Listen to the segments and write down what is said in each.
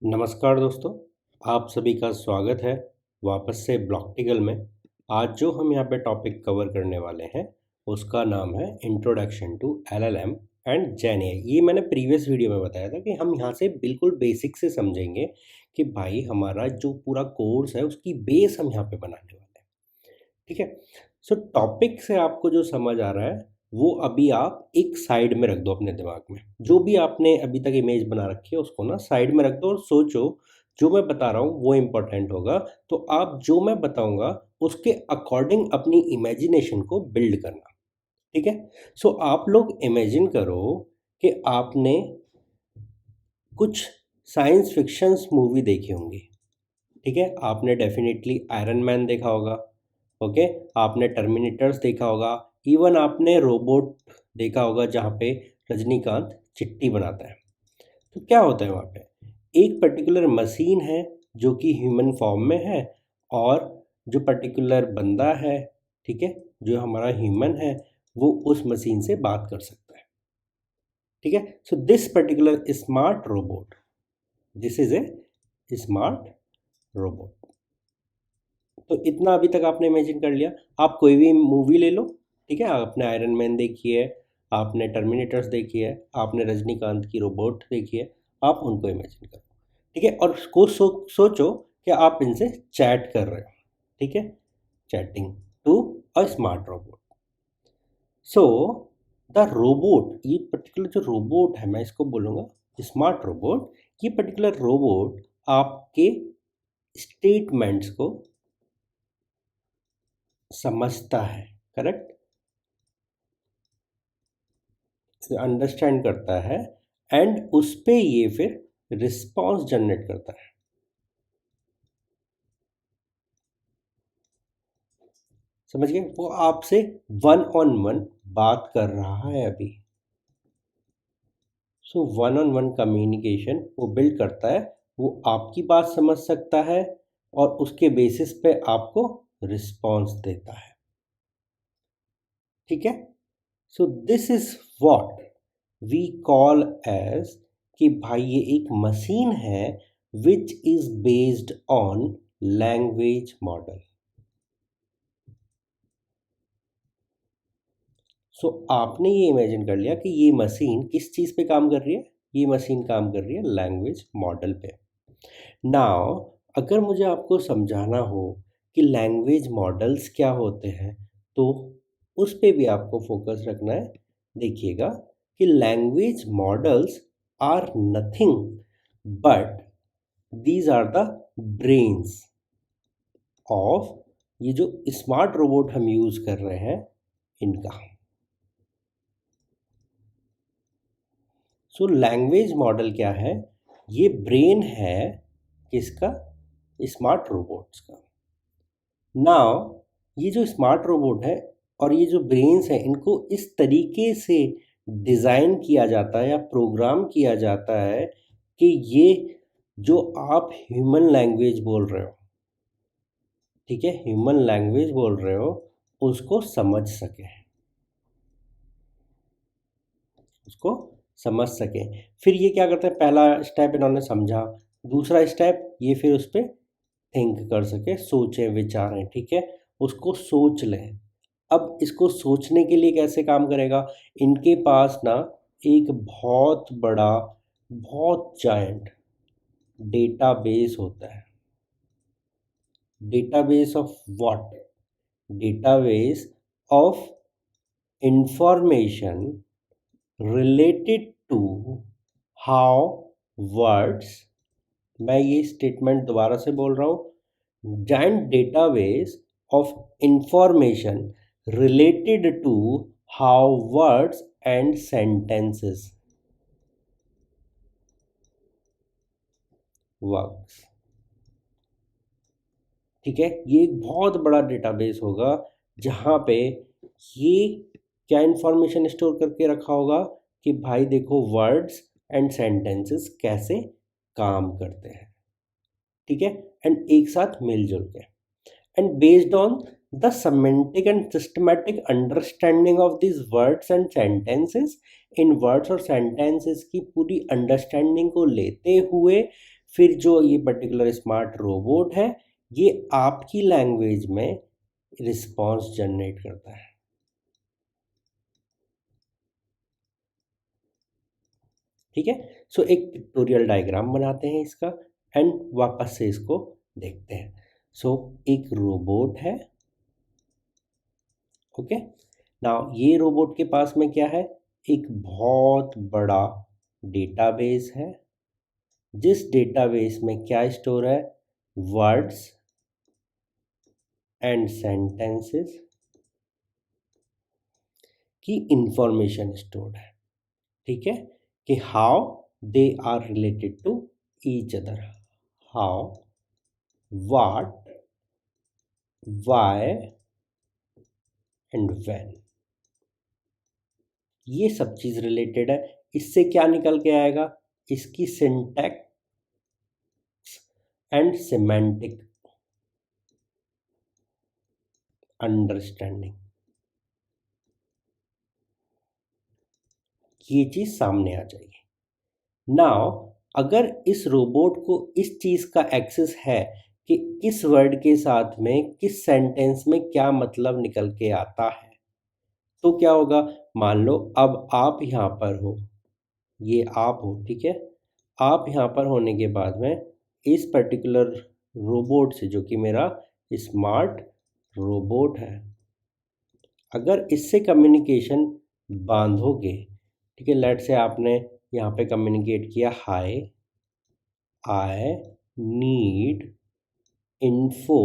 नमस्कार दोस्तों, आप सभी का स्वागत है वापस से ब्लॉक्टिकल में। आज जो हम यहाँ पे टॉपिक कवर करने वाले हैं उसका नाम है introduction to LLM and gen AI. ये मैंने प्रीवियस वीडियो में बताया था कि हम यहाँ से बिल्कुल बेसिक से समझेंगे कि भाई हमारा जो पूरा कोर्स है उसकी बेस हम यहाँ पे बनाने वाले हैं। ठीक है। सो टॉपिक से आपको जो समझ आ रहा है वो अभी आप एक साइड में रख दो अपने दिमाग में। जो भी आपने अभी तक इमेज बना रखी है उसको ना साइड में रख दो और सोचो जो मैं बता रहा हूँ वो इम्पोर्टेंट होगा। तो आप जो मैं बताऊंगा उसके अकॉर्डिंग अपनी इमेजिनेशन को बिल्ड करना। ठीक है। सो आप लोग इमेजिन करो कि आपने कुछ साइंस फिक्शंस मूवी देखी होंगी। ठीक है, आपने डेफिनेटली आयरन मैन देखा होगा। ओके, आपने टर्मिनेटर्स देखा होगा। इवन आपने रोबोट देखा होगा जहाँ पे रजनीकांत चिट्ठी बनाता है। तो क्या होता है वहाँ पे, एक पर्टिकुलर मशीन है जो कि ह्यूमन फॉर्म में है, और जो पर्टिकुलर बंदा है, ठीक है, जो हमारा ह्यूमन है, वो उस मशीन से बात कर सकता है। ठीक है। So this particular smart robot, this is a smart robot. तो इतना अभी तक आपने इमेजिन कर लिया। आप कोई भी मूवी ले लो। ठीक है, आपने आयरन मैन देखी है, आपने टर्मिनेटर्स देखी है, आपने रजनीकांत की रोबोट देखी है, आप उनको इमेजिन करो। ठीक है, और उसको सोचो कि आप इनसे चैट कर रहे हो। ठीक है, chatting to a smart robot. So the robot, ये पर्टिकुलर जो रोबोट है मैं इसको बोलूँगा स्मार्ट रोबोट। ये पर्टिकुलर रोबोट आपके स्टेटमेंट्स को समझता है, करेक्ट, अंडरस्टैंड करता है, एंड उस पे ये फिर रिस्पॉन्स जनरेट करता है। समझ गए, वो आपसे वन ऑन वन बात कर रहा है अभी। So one on one communication वो बिल्ड करता है। वो आपकी बात समझ सकता है और उसके बेसिस पे आपको रिस्पॉन्स देता है। ठीक है। So this is what we call as कि भाई ये एक मशीन है which is based on language model. So आपने ये इमेजिन कर लिया कि ये मशीन किस चीज़ पे काम कर रही है। ये मशीन काम कर रही है लैंग्वेज मॉडल पे। नाउ अगर मुझे आपको समझाना हो कि लैंग्वेज मॉडल्स क्या होते हैं, तो उस पे भी आपको फोकस रखना है। देखिएगा कि language models are nothing but these are the brains of ये जो स्मार्ट रोबोट हम यूज़ कर रहे हैं इनका। सो लैंग्वेज मॉडल क्या है, ये ब्रेन है किसका, स्मार्ट रोबोट्स का। नाउ ये जो स्मार्ट रोबोट है और ये जो ब्रेन्स हैं इनको इस तरीके से डिज़ाइन किया जाता है या प्रोग्राम किया जाता है कि ये जो आप ह्यूमन लैंग्वेज बोल रहे हो, ठीक है, ह्यूमन लैंग्वेज बोल रहे हो, उसको समझ सके, उसको समझ सकें। फिर ये क्या करते हैं, पहला स्टेप इन्होंने समझा, दूसरा स्टेप ये फिर उस पर थिंक कर सके, सोचें विचारें। ठीक है, उसको सोच लें। अब इसको सोचने के लिए कैसे काम करेगा, इनके पास ना एक बहुत बड़ा, बहुत जायंट डेटाबेस होता है। Database of what, database of information related to how words, मैं ये स्टेटमेंट दोबारा से बोल रहा हूँ, giant database of information related to how words and sentences works. ठीक है, ये एक बहुत बड़ा डेटाबेस होगा जहाँ पे ये क्या इंफॉर्मेशन स्टोर करके रखा होगा कि भाई देखो वर्ड्स एंड सेंटेंसेस कैसे काम करते हैं। ठीक है, एंड एक साथ मिलजुल के, and based on the semantic and systematic understanding of these words and sentences, in words और सेंटेंसेस की पूरी अंडरस्टैंडिंग को लेते हुए फिर जो ये पर्टिकुलर स्मार्ट रोबोट है ये आपकी लैंग्वेज में रिस्पॉन्स जनरेट करता है। ठीक है, सो एक पिक्टोरियल डायग्राम बनाते हैं इसका एंड वापस से इसको देखते हैं। सो एक रोबोट है, ओके। नाउ ये रोबोट के पास में क्या है, एक बहुत बड़ा डेटाबेस है, जिस डेटाबेस में क्या स्टोर है, वर्ड्स एंड सेंटेंसेस की इंफॉर्मेशन स्टोर्ड है। ठीक है, कि how they are related to each other, how, what, why and when, ये सब चीज रिलेटेड है। इससे क्या निकल के आएगा, इसकी सिंटैक्स एंड सिमेंटिक अंडरस्टैंडिंग, ये चीज सामने आ जाएगी। नाउ अगर इस रोबोट को इस चीज का एक्सेस है कि किस वर्ड के साथ में किस सेंटेंस में क्या मतलब निकल के आता है, तो क्या होगा, मान लो अब आप यहाँ पर हो, ये आप हो, ठीक है। आप यहाँ पर होने के बाद में इस पर्टिकुलर रोबोट से, जो कि मेरा स्मार्ट रोबोट है, अगर इससे कम्युनिकेशन बांधोगे, ठीक है, लेट से आपने यहाँ पे कम्युनिकेट किया, hi I need info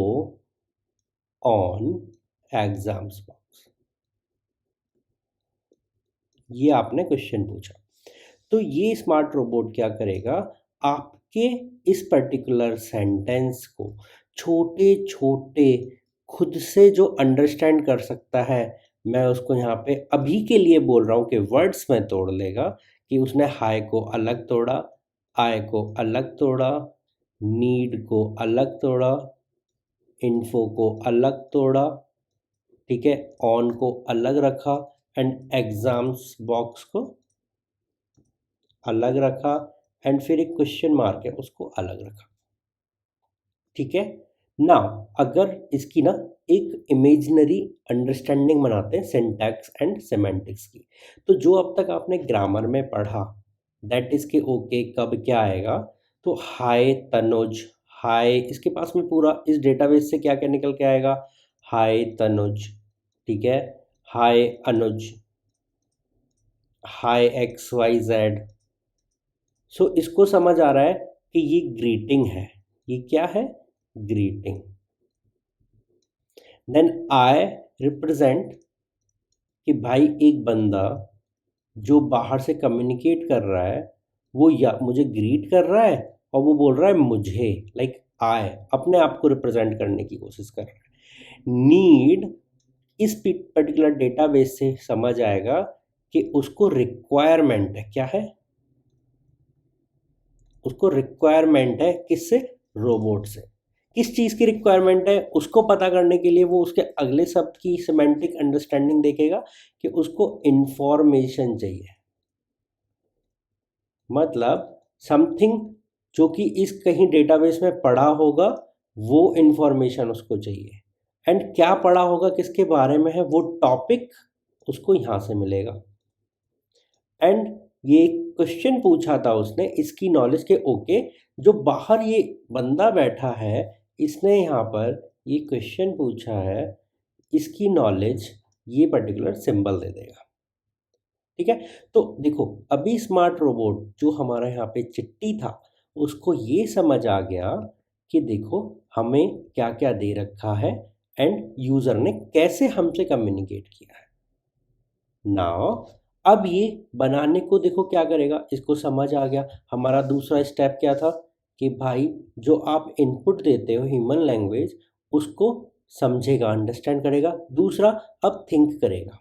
on exams box, ये आपने क्वेश्चन पूछा। तो ये स्मार्ट रोबोट क्या करेगा, आपके इस पर्टिकुलर सेंटेंस को छोटे छोटे खुद से जो अंडरस्टैंड कर सकता है, मैं उसको यहाँ पे अभी के लिए बोल रहा हूँ कि वर्ड्स में तोड़ लेगा, कि उसने हाय को अलग तोड़ा, आई को अलग तोड़ा, नीड को अलग तोड़ा, इन्फो को अलग तोड़ा, ठीक है, ऑन को अलग रखा एंड एग्जाम्स बॉक्स को अलग रखा एंड फिर एक क्वेश्चन मार्क है उसको अलग रखा। ठीक है, ना अगर इसकी ना एक इमेजिनरी अंडरस्टैंडिंग बनाते हैं सिंटैक्स एंड सेमेंटिक्स की, तो जो अब तक आपने ग्रामर में पढ़ा, दैट इज के ओके कब क्या आएगा, तो हाय तनुज, हाय इसके पास में पूरा इस डेटाबेस से क्या क्या निकल के आएगा, हाय तनुज, ठीक है, हाय अनुज, हाय एक्स वाई जेड। सो इसको समझ आ रहा है कि ये ग्रीटिंग है, ये क्या है, ग्रीटिंग। देन आई रिप्रेजेंट कि भाई एक बंदा जो बाहर से कम्युनिकेट कर रहा है, वो या मुझे ग्रीट कर रहा है और वो बोल रहा है मुझे, लाइक आई अपने आप को रिप्रेजेंट करने की कोशिश कर रहा है। नीड इस पर्टिकुलर डेटाबेस से समझ आएगा कि उसको रिक्वायरमेंट है, क्या है, उसको रिक्वायरमेंट है किससे, रोबोट से। किस चीज़ की रिक्वायरमेंट है उसको पता करने के लिए वो उसके अगले शब्द की सिमेंटिक अंडरस्टैंडिंग देखेगा कि उसको इंफॉर्मेशन चाहिए, मतलब समथिंग जो कि इस कहीं डेटाबेस में पढ़ा होगा, वो इंफॉर्मेशन उसको चाहिए। एंड क्या पढ़ा होगा किसके बारे में है, वो टॉपिक उसको यहाँ से मिलेगा। एंड ये क्वेश्चन पूछा था उसने इसकी नॉलेज के, ओके जो बाहर ये बंदा बैठा है इसने यहाँ पर ये क्वेश्चन पूछा है, इसकी नॉलेज ये पर्टिकुलर सिंबल दे देगा। ठीक है, तो देखो अभी स्मार्ट रोबोट जो हमारा यहाँ पे चिट्टी था, उसको ये समझ आ गया कि देखो हमें क्या क्या दे रखा है एंड यूज़र ने कैसे हमसे कम्युनिकेट किया है। नाउ अब ये बनाने को देखो क्या करेगा, इसको समझ आ गया। हमारा दूसरा स्टेप क्या था कि भाई जो आप इनपुट देते हो ह्यूमन लैंग्वेज, उसको समझेगा, अंडरस्टैंड करेगा। दूसरा अब थिंक करेगा,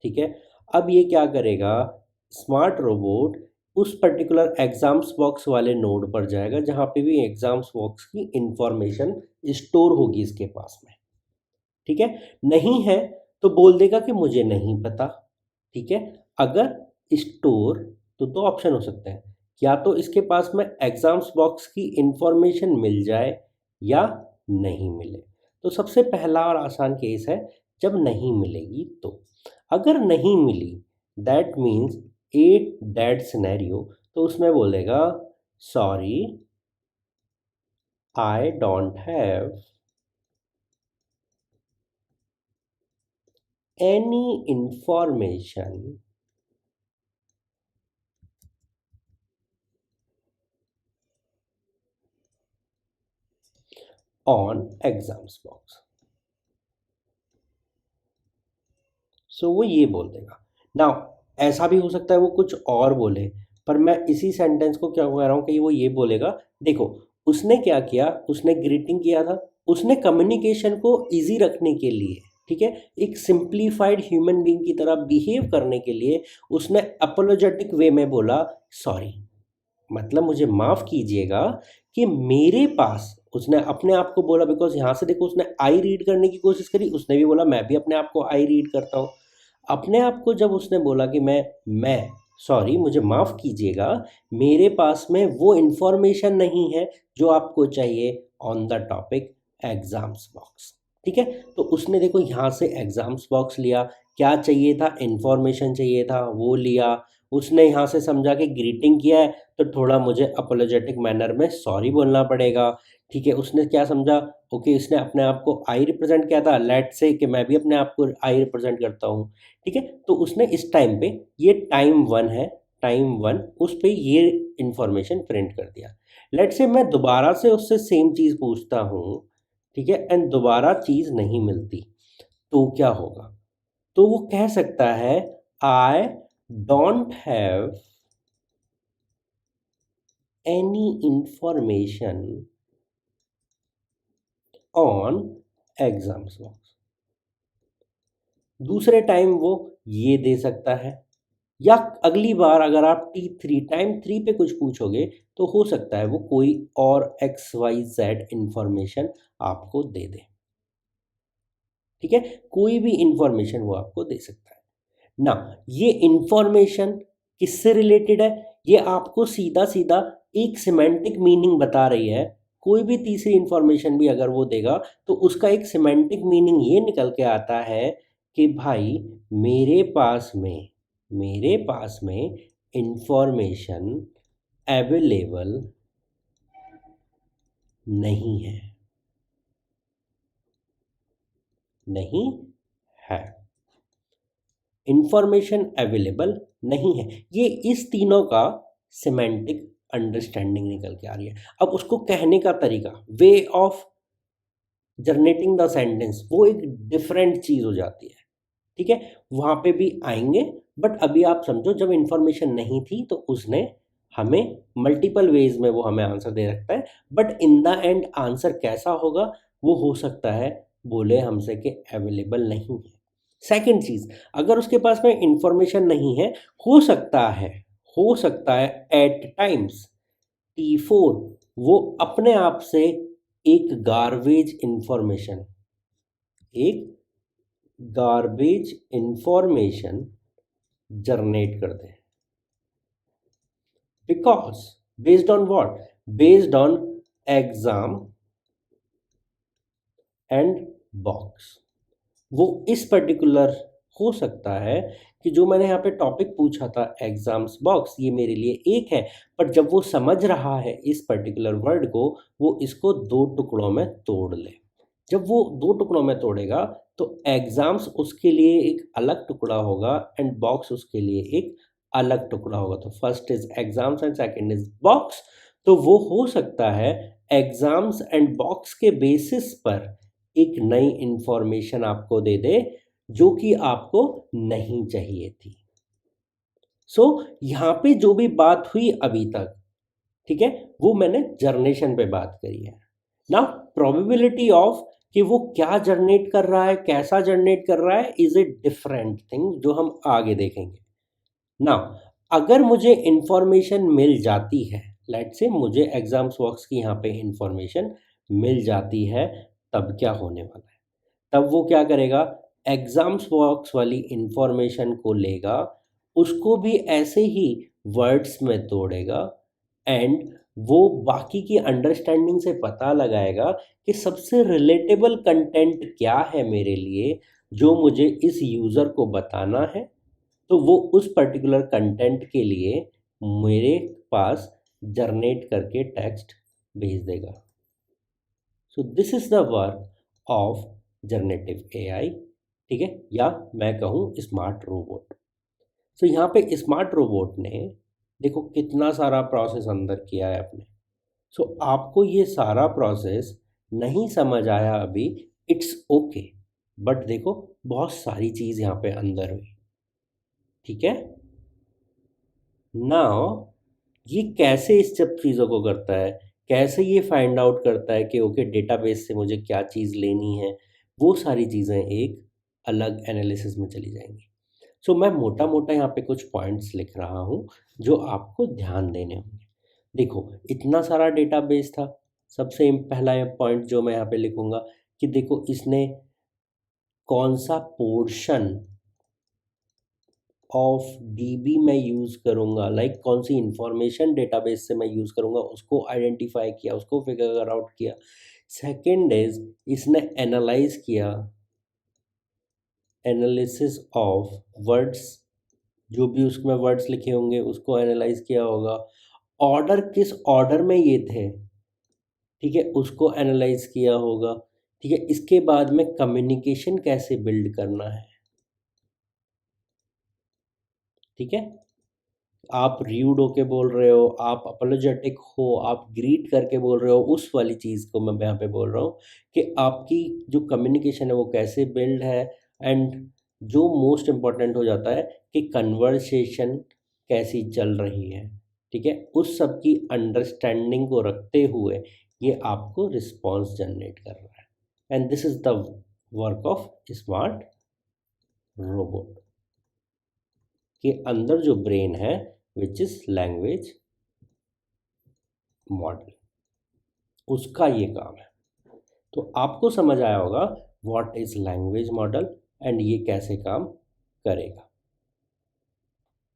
ठीक है। अब ये क्या करेगा, स्मार्ट रोबोट उस पर्टिकुलर एग्जाम्स बॉक्स वाले नोड पर जाएगा जहाँ पे भी एग्जाम्स बॉक्स की इंफॉर्मेशन स्टोर होगी इसके पास में, ठीक है। नहीं है तो बोल देगा कि मुझे नहीं पता, ठीक है। अगर स्टोर, तो दो ऑप्शन हो सकते हैं, या तो इसके पास में एग्जाम्स बॉक्स की इंफॉर्मेशन मिल जाए या नहीं मिले। तो सबसे पहला और आसान केस है जब नहीं मिलेगी। तो अगर नहीं मिली that means a dead scenario, तो उसमें बोलेगा sorry I don't have any information on exams box. So वो ये बोल देगा। नाउ ऐसा भी हो सकता है वो कुछ और बोले, पर मैं इसी सेंटेंस को क्या कह रहा हूँ कि वो ये बोलेगा, देखो उसने क्या किया, उसने ग्रीटिंग किया था, उसने कम्युनिकेशन को इजी रखने के लिए, ठीक है, एक सिंप्लीफाइड ह्यूमन बीइंग की तरह बिहेव करने के लिए उसने अपोलोजेटिक वे में बोला सॉरी, मतलब मुझे माफ़ कीजिएगा कि मेरे पास, उसने अपने आप को बोला, बिकॉज यहाँ से देखो उसने आई रीड करने की कोशिश करी, उसने भी बोला मैं भी अपने आप को आई रीड करता हूँ। अपने आप को जब उसने बोला कि मैं सॉरी मुझे माफ़ कीजिएगा, मेरे पास में वो इन्फॉर्मेशन नहीं है जो आपको चाहिए on the topic exams box, ठीक है। तो उसने देखो यहाँ से एग्जाम्स बॉक्स लिया, क्या चाहिए था, इन्फॉर्मेशन चाहिए था, वो लिया। उसने यहाँ से समझा कि ग्रीटिंग किया है तो थोड़ा मुझे अपोलोजेटिक मैनर में सॉरी बोलना पड़ेगा, ठीक है। उसने क्या समझा, ओके इसने अपने आप को आई रिप्रेजेंट किया था, लेट से कि मैं भी अपने आप को आई रिप्रेजेंट करता हूँ, ठीक है। तो उसने इस टाइम पे, ये टाइम वन है, टाइम वन, उस पे ये इंफॉर्मेशन प्रिंट कर दिया। लेट से मैं दोबारा से उससे सेम चीज़ पूछता हूँ, ठीक है, एंड दोबारा चीज़ नहीं मिलती, तो क्या होगा। तो वो कह सकता है आई don't have any information on exams box. दूसरे टाइम वो ये दे सकता है, या अगली बार अगर आप टाइम थ्री पे कुछ पूछोगे तो हो सकता है वो कोई और XYZ इंफॉर्मेशन आपको दे दे, ठीक है, कोई भी इंफॉर्मेशन वो आपको दे सकता है ना। ये इंफॉर्मेशन किससे रिलेटेड है, ये आपको सीधा सीधा एक सिमेंटिक मीनिंग बता रही है। कोई भी तीसरी इंफॉर्मेशन भी अगर वो देगा तो उसका एक सिमेंटिक मीनिंग ये निकल के आता है कि भाई मेरे पास में इंफॉर्मेशन अवेलेबल नहीं है, नहीं है, इंफॉर्मेशन अवेलेबल नहीं है। ये इस तीनों का सिमेंटिक अंडरस्टैंडिंग निकल के आ रही है। अब उसको कहने का तरीका, way of generating the sentence, वो एक डिफरेंट चीज़ हो जाती है, ठीक है, वहाँ पे भी आएंगे। बट अभी आप समझो जब इंफॉर्मेशन नहीं थी तो उसने हमें मल्टीपल वेज में वो हमें आंसर दे रखता है, but in the end answer कैसा होगा वो हो सकता है बोले हमसे कि अवेलेबल नहीं है। सेकंड चीज़, अगर उसके पास में इंफॉर्मेशन नहीं है, हो सकता है, हो सकता है एट टाइम्स T4 वो अपने आप से एक गार्बेज इंफॉर्मेशन, एक गार्बेज इंफॉर्मेशन जनरेट कर दे, because based on what, based on exam and box. वो इस पर्टिकुलर, हो सकता है कि जो मैंने यहाँ पे टॉपिक पूछा था एग्जाम्स बॉक्स, ये मेरे लिए एक है, पर जब वो समझ रहा है इस पर्टिकुलर वर्ड को, वो इसको दो टुकड़ों में तोड़ ले। जब वो दो टुकड़ों में तोड़ेगा तो एग्जाम्स उसके लिए एक अलग टुकड़ा होगा एंड बॉक्स उसके लिए एक अलग टुकड़ा होगा। तो first is exams and second is box. तो वो हो सकता है एग्जाम्स एंड बॉक्स के बेसिस पर एक नई इंफॉर्मेशन आपको दे दे जो कि आपको नहीं चाहिए थी। सो यहाँ पे जो भी बात हुई अभी तक, ठीक है, वो मैंने जर्नेशन पे बात करी है ना। प्रोबेबिलिटी ऑफ कि वो क्या जनरेट कर रहा है, कैसा जनरेट कर रहा है, इज ए डिफरेंट थिंग जो हम आगे देखेंगे ना। अगर मुझे इंफॉर्मेशन मिल जाती है, लेट से मुझे एग्जाम्स बॉक्स की यहाँ पे इंफॉर्मेशन मिल जाती है, तब क्या होने वाला है, तब वो क्या करेगा, एग्जाम्स बॉक्स वाली इंफॉर्मेशन को लेगा, उसको भी ऐसे ही वर्ड्स में तोड़ेगा एंड वो बाकी की अंडरस्टैंडिंग से पता लगाएगा कि सबसे रिलेटेबल कंटेंट क्या है मेरे लिए, जो मुझे इस यूज़र को बताना है। तो वो उस पर्टिकुलर कंटेंट के लिए मेरे पास जनरेट करके टेक्स्ट भेज देगा। So this is the work of generative AI, ठीक है, या मैं कहूँ स्मार्ट रोबोट। सो यहाँ पे स्मार्ट रोबोट ने देखो कितना सारा प्रोसेस अंदर किया है अपने। सो आपको ये सारा प्रोसेस नहीं समझ आया अभी, इट्स ओके, बट देखो बहुत सारी चीज़ यहाँ पे अंदर हुई, ठीक है। नाउ ये कैसे इस सब चीज़ों को करता है, कैसे ये फाइंड आउट करता है कि ओके डेटाबेस से मुझे क्या चीज़ लेनी है, वो सारी चीज़ें एक अलग एनालिसिस में चली जाएंगी। सो मैं मोटा मोटा यहाँ पे कुछ पॉइंट्स लिख रहा हूँ जो आपको ध्यान देने होंगे। देखो इतना सारा डेटाबेस था। सबसे पहला पॉइंट जो मैं यहाँ पे लिखूँगा कि देखो इसने कौन सा पोर्शन ऑफ डीबी मैं यूज़ करूँगा, लाइक कौन सी इंफॉर्मेशन डेटाबेस से मैं यूज़ करूँगा, उसको आइडेंटिफाई किया, उसको फिगर आउट किया। सेकंड इज इसने एनालाइज किया, एनालिसिस ऑफ वर्ड्स, जो भी उसमें वर्ड्स लिखे होंगे उसको एनालाइज किया होगा। ऑर्डर किस ऑर्डर में ये थे, ठीक है, उसको एनालाइज किया होगा। ठीक है, इसके बाद में कम्युनिकेशन कैसे बिल्ड करना है, ठीक है, आप र्यूड होके बोल रहे हो, आप अपोलोजेटिक हो, आप ग्रीट करके बोल रहे हो, उस वाली चीज़ को मैं यहाँ पे बोल रहा हूँ कि आपकी जो कम्युनिकेशन है वो कैसे बिल्ड है। एंड जो मोस्ट इम्पॉर्टेंट हो जाता है कि कन्वर्सेशन कैसी चल रही है, ठीक है, उस सब की अंडरस्टैंडिंग को रखते हुए ये आपको रिस्पॉन्स जनरेट कर रहा है। And this is the work of smart robot के अंदर जो ब्रेन है विच इज़ लैंग्वेज मॉडल, उसका ये काम है। तो आपको समझ आया होगा what is language model and ये कैसे काम करेगा,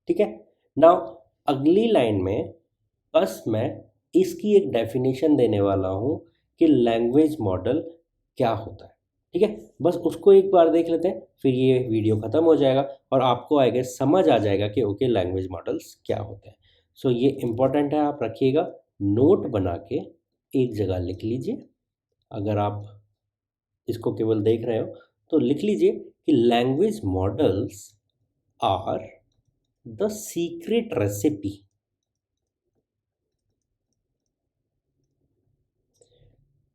ठीक है। नाउ अगली लाइन में बस मैं इसकी एक डेफिनेशन देने वाला हूँ कि लैंग्वेज मॉडल क्या होता है, ठीक है। बस उसको एक बार देख लेते हैं, फिर ये वीडियो ख़त्म हो जाएगा और आपको आएगा समझ आ जाएगा कि ओके लैंग्वेज मॉडल्स क्या होते हैं। सो ये इम्पोर्टेंट है, आप रखिएगा, नोट बना के एक जगह लिख लीजिए। अगर आप इसको केवल देख रहे हो तो लिख लीजिए कि language models are the secret recipe,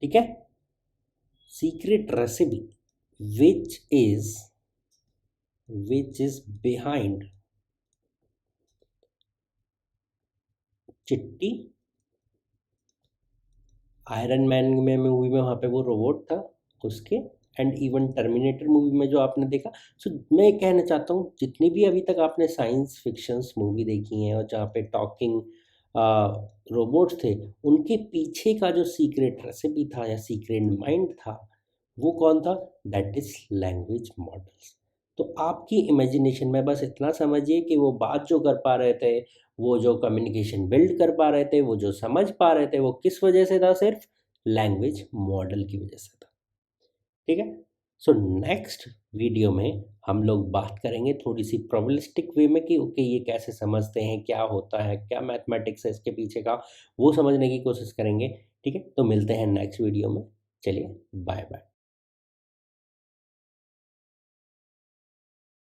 ठीक है, secret recipe which is behind Chitti. Iron Man में मूवी में वहाँ पे वो रोबोट था उसके, एंड इवन टर्मिनेटर मूवी में जो आपने देखा। सो मैं ये कहना चाहता हूँ जितनी भी अभी तक आपने साइंस फिक्शंस मूवी देखी हैं और जहाँ पे टॉकिंग रोबोट्स थे, उनके पीछे का जो सीक्रेट रेसिपी था या सीक्रेट माइंड था वो कौन था, दैट इज लैंग्वेज मॉडल्स। तो आपकी इमेजिनेशन में बस इतना समझिए कि वो बात जो कर पा रहे थे, वो जो कम्युनिकेशन बिल्ड कर पा रहे थे, वो जो समझ पा रहे थे, वो किस वजह से था, सिर्फ लैंग्वेज मॉडल की वजह से था, ठीक है। सो नेक्स्ट वीडियो में हम लोग बात करेंगे थोड़ी सी प्रोबेबिलिस्टिक वे में कि ओके ये कैसे समझते हैं, क्या होता है, क्या मैथमेटिक्स है इसके पीछे का, वो समझने की कोशिश करेंगे, ठीक है। तो मिलते हैं नेक्स्ट वीडियो में, चलिए बाय बाय।